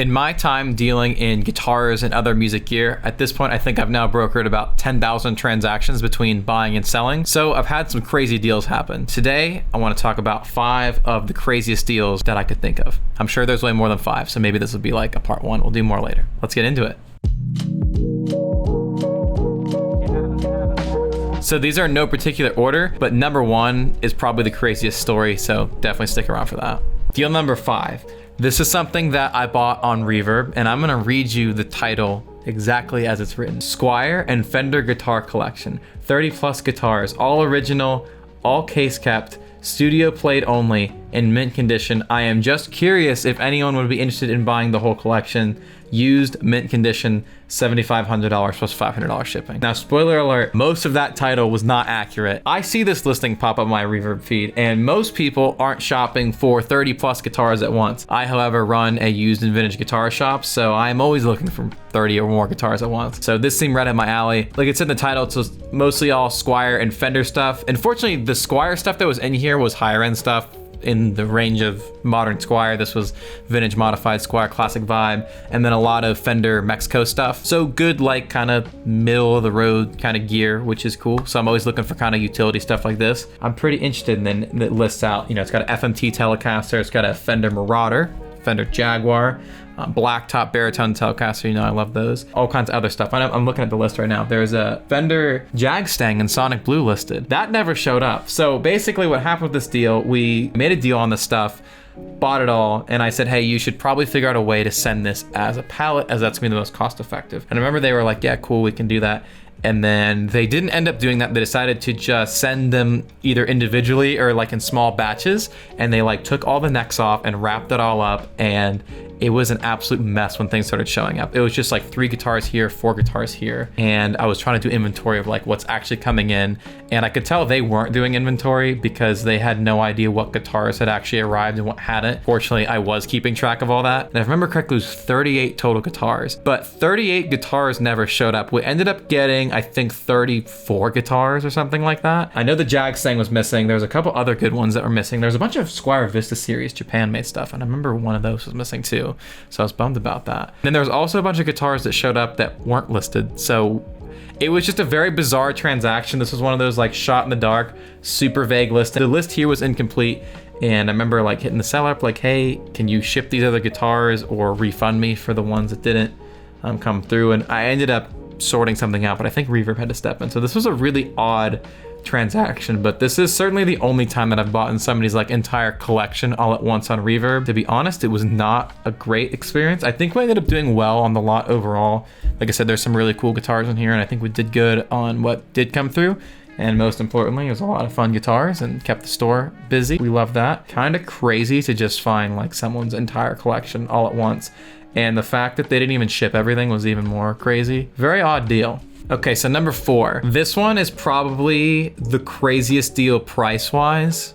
In my time dealing in guitars and other music gear, at this point I think I've now brokered about 10,000 transactions between buying and selling, so I've had some crazy deals happen. Today, I want to talk about 5 of the craziest deals that I could think of. I'm sure there's way more than 5, so maybe this will be like a part 1. We'll do more later. Let's get into it. So these are in no particular order, but number 1 is probably the craziest story, so definitely stick around for that. Deal number 5. This is something that I bought on Reverb, and I'm gonna read you the title exactly as it's written. Squier and Fender Guitar Collection. 30 plus guitars, all original, all case kept, studio played only, in mint condition. I am just curious if anyone would be interested in buying the whole collection. Used, mint condition, $7,500 plus $500 shipping. Now, spoiler alert, most of that title was not accurate. I see this listing pop up on my Reverb feed, and most people aren't shopping for 30 plus guitars at once. I, however, run a used and vintage guitar shop, so I'm always looking for 30 or more guitars at once. So this seemed right up my alley. Like it said in the title, it's mostly all Squier and Fender stuff. Unfortunately, the Squier stuff that was in here was higher end stuff in the range of modern Squier. This was vintage modified Squier classic vibe, and then a lot of Fender Mexico stuff. So good, like kind of middle of the road kind of gear, which is cool. So I'm always looking for kind of utility stuff like this. I'm pretty interested in it lists out, you know, it's got an FMT Telecaster, it's got a Fender Marauder, Fender Jaguar, blacktop baritone Telecaster, you know I love those. All kinds of other stuff. I'm looking at the list right now. There's a Fender Jag-Stang in Sonic Blue listed. That never showed up. So basically what happened with this deal, we made a deal on this stuff, bought it all, and I said, hey, you should probably figure out a way to send this as a pallet, as that's gonna be the most cost effective. And I remember they were like, yeah, cool, we can do that. And then they didn't end up doing that. They decided to just send them either individually or like in small batches. And they like took all the necks off and wrapped it all up. And it was an absolute mess when things started showing up. It was just like 3 guitars here, 4 guitars here. And I was trying to do inventory of like what's actually coming in. And I could tell they weren't doing inventory because they had no idea what guitars had actually arrived and what hadn't. Fortunately, I was keeping track of all that. And if I remember correctly, it was 38 total guitars, but 38 guitars never showed up. We ended up getting, I think, 34 guitars or something like that. I know the Jag-Stang was missing. There was a couple other good ones that were missing. There's a bunch of Squier Vista series Japan made stuff, and I remember one of those was missing too. So I was bummed about that. And then there was also a bunch of guitars that showed up that weren't listed. So it was just a very bizarre transaction. This was one of those like shot in the dark, super vague listing. The list here was incomplete. And I remember like hitting the seller up like, hey, can you ship these other guitars or refund me for the ones that didn't come through? And I ended up sorting something out, but I think Reverb had to step in. So this was a really odd transaction, but this is certainly the only time that I've bought in somebody's like entire collection all at once on Reverb. To be honest, it was not a great experience. I think we ended up doing well on the lot overall. Like I said, there's some really cool guitars in here, and I think we did good on what did come through. And most importantly, it was a lot of fun guitars and kept the store busy. We love that. Kind of crazy to just find like someone's entire collection all at once. And the fact that they didn't even ship everything was even more crazy. Very odd deal. Okay, so number 4. This one is probably the craziest deal price-wise.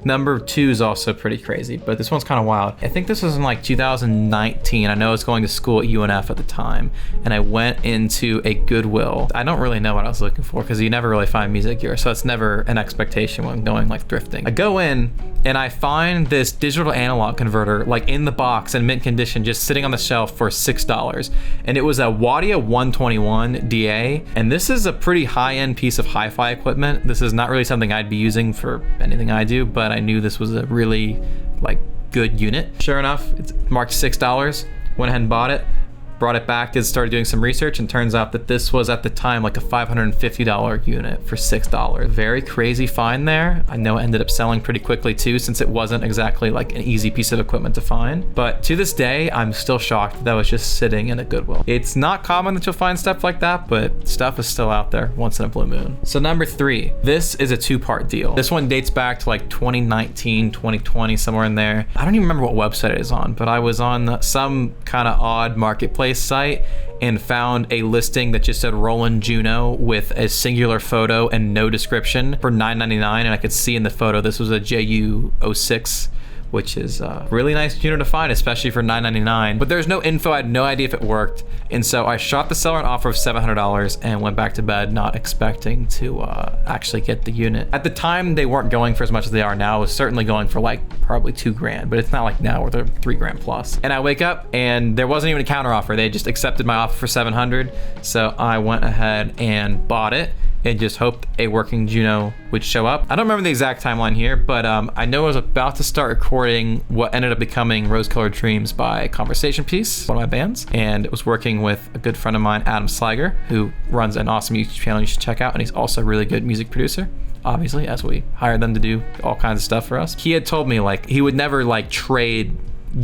Number 2 is also pretty crazy, but this one's kind of wild. I think this was in like 2019. I know I was going to school at UNF at the time, and I went into a Goodwill. I don't really know what I was looking for because you never really find music gear, so it's never an expectation when going like thrifting. I go in and I find this digital analog converter like in the box in mint condition, just sitting on the shelf for $6. And it was a Wadia 121 DA, and this is a pretty high-end piece of hi-fi equipment. This is not really something I'd be using for anything I do, but I knew this was a really like good unit. Sure enough, it's marked $6. Went ahead and bought it. Brought it back, started doing some research, and turns out that this was at the time like a $550 unit for $6. Very crazy find there. I know it ended up selling pretty quickly too, since it wasn't exactly like an easy piece of equipment to find. But to this day, I'm still shocked that was just sitting in a Goodwill. It's not common that you'll find stuff like that, but stuff is still out there once in a blue moon. So number 3, this is a 2-part deal. This one dates back to like 2019, 2020, somewhere in there. I don't even remember what website it is on, but I was on some kind of odd marketplace site and found a listing that just said Roland Juno with a singular photo and no description for $9.99, and I could see in the photo this was a JU06 which is a really nice Juno to find, especially for $9.99. But there's no info, I had no idea if it worked. And so I shot the seller an offer of $700 and went back to bed not expecting to actually get the unit. At the time, they weren't going for as much as they are now. It was certainly going for like probably $2,000, but it's not like now where they're $3,000 plus. And I wake up and there wasn't even a counter offer. They just accepted my offer for $700. So I went ahead and bought it and just hoped a working Juno would show up. I don't remember the exact timeline here, but I know I was about to start recording what ended up becoming Rose Colored Dreams by Conversation Piece, one of my bands, and it was working with a good friend of mine, Adam Sliger, who runs an awesome YouTube channel you should check out, and he's also a really good music producer, obviously, as we hired them to do all kinds of stuff for us. He had told me like he would never like trade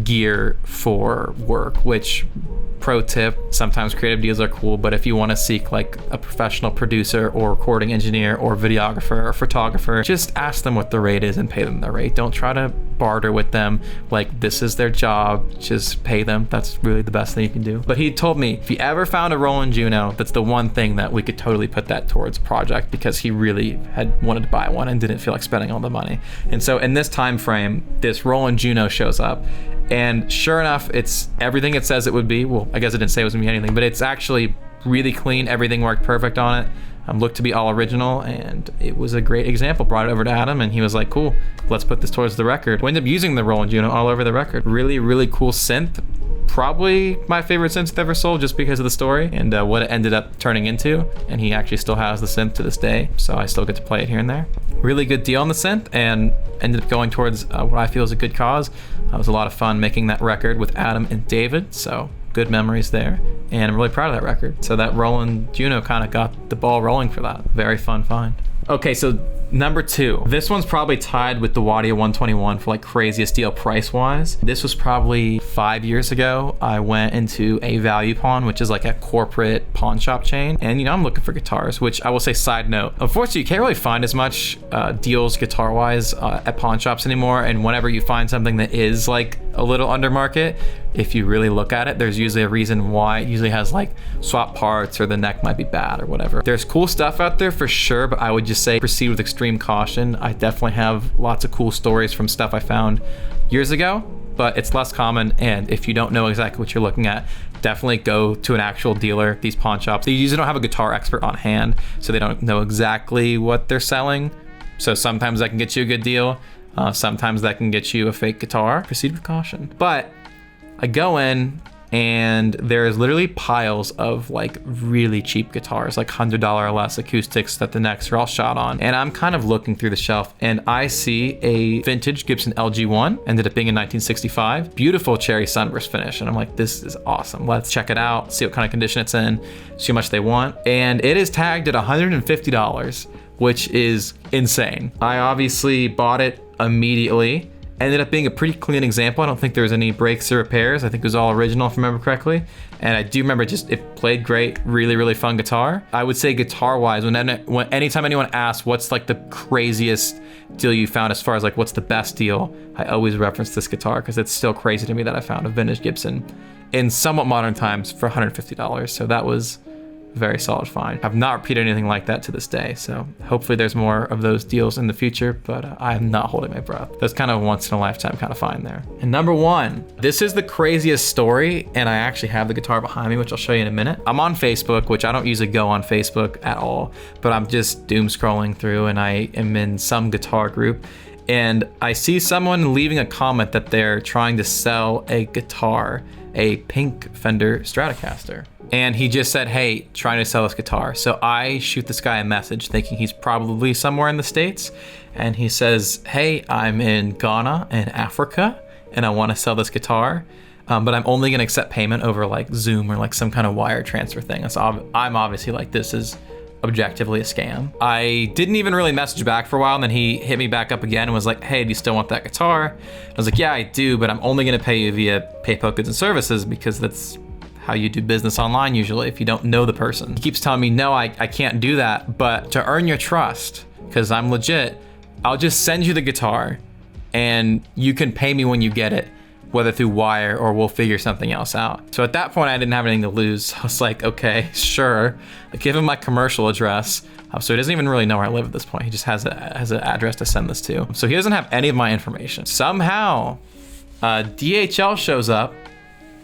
gear for work, which, pro tip, sometimes creative deals are cool, but if you want to seek like a professional producer or recording engineer or videographer or photographer, just ask them what the rate is and pay them the rate. Don't try to barter with them like this is their job, just pay them. That's really the best thing you can do. But he told me if he ever found a Roland Juno, that's the one thing that we could totally put that towards a project, because he really had wanted to buy one and didn't feel like spending all the money. And so in this time frame, this Roland Juno shows up, and sure enough, it's everything it says it would be. Well, I guess it didn't say it was gonna be anything, but it's actually really clean. Everything worked perfect on it. Looked to be all original, and it was a great example. Brought it over to Adam, and he was like, cool, let's put this towards the record. We ended up using the Roland Juno all over the record. Really, really cool synth. Probably my favorite synth ever sold, just because of the story and what it ended up turning into. And he actually still has the synth to this day, so I still get to play it here and there. Really good deal on the synth, and ended up going towards what I feel is a good cause. It was a lot of fun making that record with Adam and David, so good memories there, and I'm really proud of that record. So that Roland Juno kind of got the ball rolling for that. Very fun find. Okay, so number 2. This one's probably tied with the Wadia 121 for like craziest deal price-wise. This was probably 5 years ago. I went into a Value Pawn, which is like a corporate pawn shop chain, and you know, I'm looking for guitars, which I will say, side note, unfortunately you can't really find as much deals guitar-wise at pawn shops anymore, and whenever you find something that is like a little under market, if you really look at it, there's usually a reason why. It usually has like swap parts, or the neck might be bad or whatever. There's cool stuff out there for sure, but I would just say proceed with extreme caution. I definitely have lots of cool stories from stuff I found years ago, but it's less common, and if you don't know exactly what you're looking at, definitely go to an actual dealer. These pawn shops, they usually don't have a guitar expert on hand, so they don't know exactly what they're selling. So sometimes that can get you a good deal. Sometimes that can get you a fake guitar. Proceed with caution. But I go in, and there's literally piles of like really cheap guitars, like $100 or less acoustics that the necks are all shot on. And I'm kind of looking through the shelf, and I see a vintage Gibson LG-1, ended up being in 1965. Beautiful cherry sunburst finish. And I'm like, this is awesome. Let's check it out, see what kind of condition it's in, see how much they want. And it is tagged at $150, which is insane. I obviously bought it immediately. Ended up being a pretty clean example. I don't think there was any breaks or repairs. I think it was all original, if I remember correctly. And I do remember just it played great, really, really fun guitar. I would say guitar-wise, anytime anyone asks what's like the craziest deal you found as far as like what's the best deal, I always reference this guitar, because it's still crazy to me that I found a vintage Gibson in somewhat modern times for $150. So that was very solid find. I've not repeated anything like that to this day, so hopefully there's more of those deals in the future, but I am not holding my breath. That's kind of a once in a lifetime kind of find there. And number 1, this is the craziest story, and I actually have the guitar behind me, which I'll show you in a minute. I'm on Facebook, which I don't usually go on Facebook at all, but I'm just doom scrolling through, and I am in some guitar group, and I see someone leaving a comment that they're trying to sell a guitar, a pink Fender Stratocaster. And he just said, hey, trying to sell this guitar. So I shoot this guy a message thinking he's probably somewhere in the States. And he says, hey, I'm in Ghana and Africa, and I want to sell this guitar. But I'm only going to accept payment over like Zoom or like some kind of wire transfer thing. So I'm obviously like, this is objectively a scam. I didn't even really message back for a while, and then he hit me back up again and was like, hey, do you still want that guitar? I was like, yeah, I do, but I'm only going to pay you via PayPal Goods and Services, because that's how you do business online usually if you don't know the person. He keeps telling me, no, I can't do that, but to earn your trust, because I'm legit, I'll just send you the guitar and you can pay me when you get it. whether through wire or we'll figure something else out. So at that point, I didn't have anything to lose. I was like, okay, sure. I give him my commercial address. So he doesn't even really know where I live at this point. He just has an address to send this to. So he doesn't have any of my information. Somehow, DHL shows up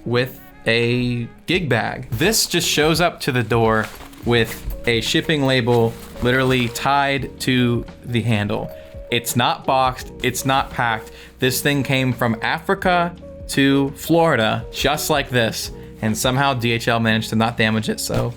with a gig bag. This just shows up to the door with a shipping label literally tied to the handle. It's not boxed, it's not packed. This thing came from Africa to Florida, just like this. And somehow DHL managed to not damage it, so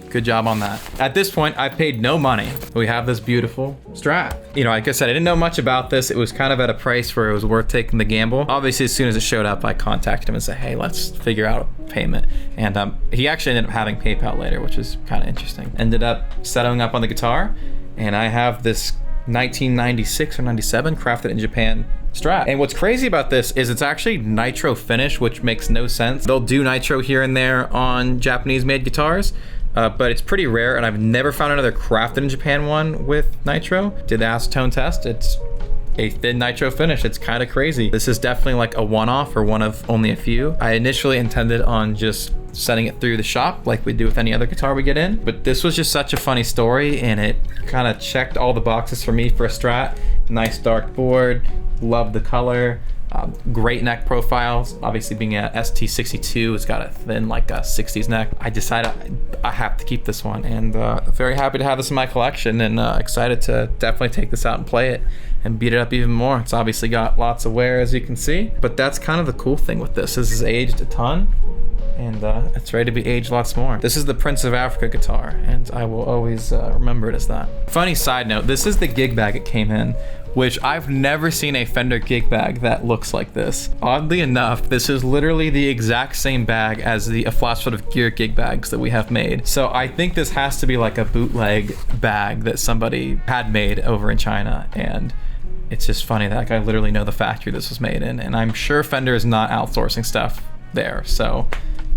good job on that. At this point, I paid no money. We have this beautiful Strat. You know, like I said, I didn't know much about this. It was kind of at a price where it was worth taking the gamble. Obviously, as soon as it showed up, I contacted him and said, hey, let's figure out payment. And he actually ended up having PayPal later, which was kind of interesting. Ended up settling up on the guitar, and I have this 1996 or 97 crafted in Japan Strat. And what's crazy about this is it's actually nitro finish, which makes no sense. They'll do nitro here and there on Japanese made guitars, but it's pretty rare, and I've never found another crafted in Japan one with nitro. Did the acetone test, it's a thin nitro finish. It's kind of crazy. This is definitely like a one-off or one of only a few. I initially intended on just sending it through the shop like we do with any other guitar we get in, but this was just such a funny story, and it kind of checked all the boxes for me for a Strat. Nice dark board, love the color, great neck profiles. Obviously being a ST62, it's got a thin like a 60s neck. I decided I have to keep this one, and very happy to have this in my collection, and excited to definitely take this out and play it and beat it up even more. It's obviously got lots of wear, as you can see, but that's kind of the cool thing with this. This is aged a ton, and it's ready to be aged lots more. This is the Prince of Africa guitar, and I will always remember it as that. Funny side note, this is the gig bag it came in, which I've never seen a Fender gig bag that looks like this. Oddly enough, this is literally the exact same bag as the Flatfoot of Gear gig bags that we have made. So I think this has to be like a bootleg bag that somebody had made over in China, and it's just funny that I literally know the factory this was made in, and I'm sure Fender is not outsourcing stuff there, so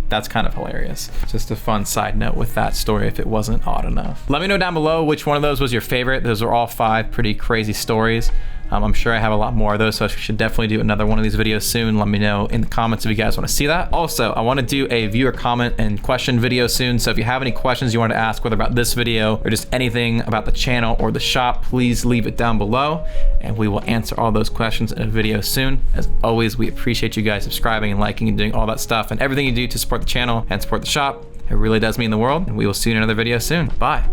that's kind of hilarious. Just a fun side note with that story if it wasn't odd enough. Let me know down below which one of those was your favorite. Those are all 5 pretty crazy stories. I'm sure I have a lot more of those, so I should definitely do another one of these videos soon. Let me know in the comments if you guys want to see that. Also, I want to do a viewer comment and question video soon, so if you have any questions you want to ask, whether about this video or just anything about the channel or the shop, please leave it down below, and we will answer all those questions in a video soon. As always, we appreciate you guys subscribing and liking and doing all that stuff, and everything you do to support the channel and support the shop. It really does mean the world, and we will see you in another video soon. Bye.